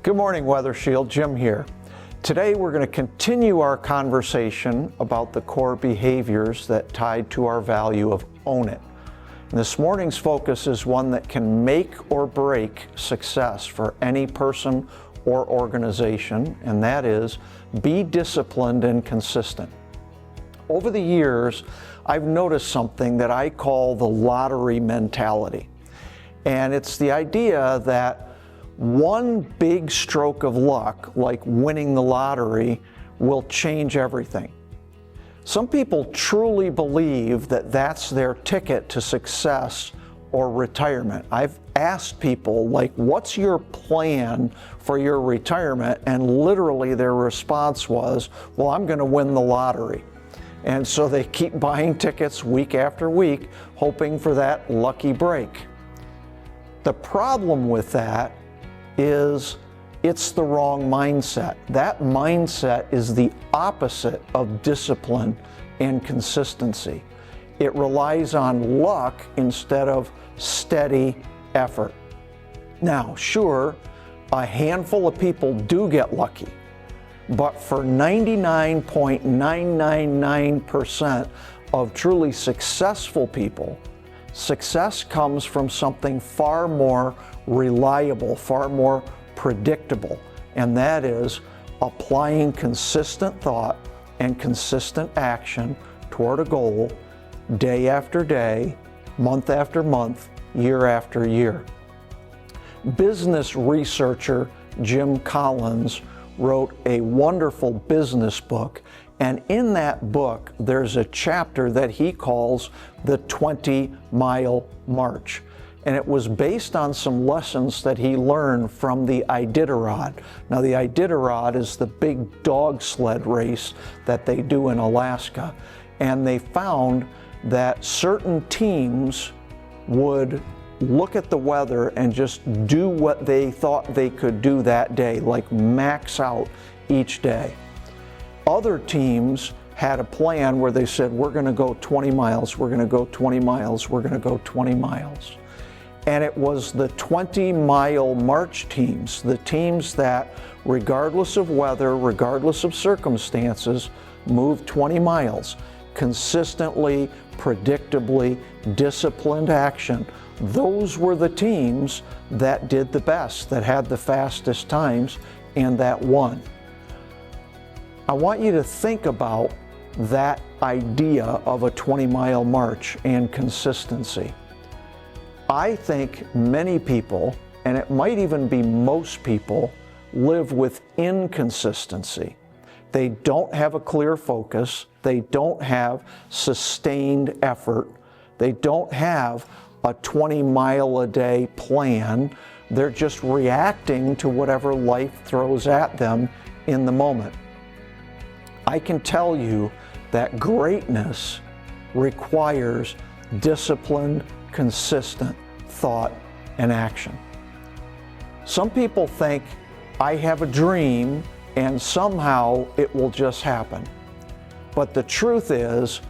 Good morning, Weather Shield. Jim here. Today we're going to continue our conversation about the core behaviors that tied to our value of own it. And this morning's focus is one that can make or break success for any person or organization, and that is be disciplined and consistent. Over the years, I've noticed something that I call the lottery mentality. And it's the idea that one big stroke of luck, like winning the lottery, will change everything. Some people truly believe that that's their ticket to success or retirement. I've asked people, like, what's your plan for your retirement? And literally their response was, well, I'm going to win the lottery. And so they keep buying tickets week after week, hoping for that lucky break. The problem with that is it's the wrong mindset. That mindset is the opposite of discipline and consistency. It relies on luck instead of steady effort. Now, sure, a handful of people do get lucky, but for 99.999% of truly successful people, success comes from something far more reliable, far more predictable, and that is applying consistent thought and consistent action toward a goal day after day, month after month, year after year. Business researcher Jim Collins wrote a wonderful business book, and in that book there's a chapter that he calls the 20-mile march. And it was based on some lessons that he learned from the Iditarod. Now, the Iditarod is the big dog sled race that they do in Alaska. And they found that certain teams would look at the weather and just do what they thought they could do that day, like max out each day. Other teams had a plan where they said, we're going to go 20 miles, we're going to go 20 miles, we're going to go 20 miles. And it was the 20-mile march teams, the teams that, regardless of weather, regardless of circumstances, moved 20 miles, consistently, predictably, disciplined action. Those were the teams that did the best, that had the fastest times, and that won. I want you to think about that idea of a 20-mile march and consistency. I think many people, and it might even be most people, live with inconsistency. They don't have a clear focus. They don't have sustained effort. They don't have a 20-mile-a-day plan. They're just reacting to whatever life throws at them in the moment. I can tell you that greatness requires disciplined, consistent thought and action. Some people think, I have a dream and somehow it will just happen. But the truth is,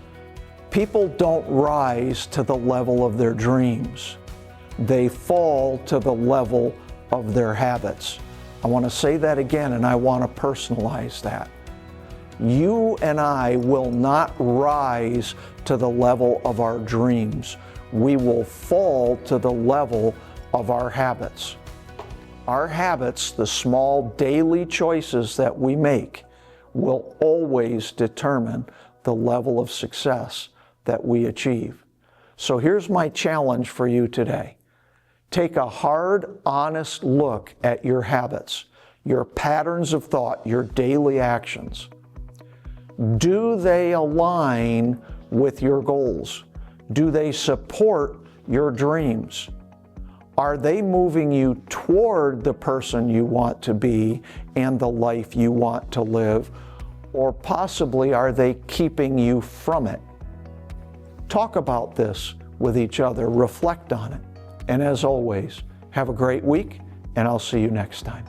people don't rise to the level of their dreams. They fall to the level of their habits. I want to say that again, and I want to personalize that. You and I will not rise to the level of our dreams. We will fall to the level of our habits. Our habits, the small daily choices that we make, will always determine the level of success that we achieve. So here's my challenge for you today. Take a hard, honest look at your habits, your patterns of thought, your daily actions. Do they align with your goals? Do they support your dreams? Are they moving you toward the person you want to be and the life you want to live? Or possibly are they keeping you from it? Talk about this with each other, reflect on it. And as always, have a great week, and I'll see you next time.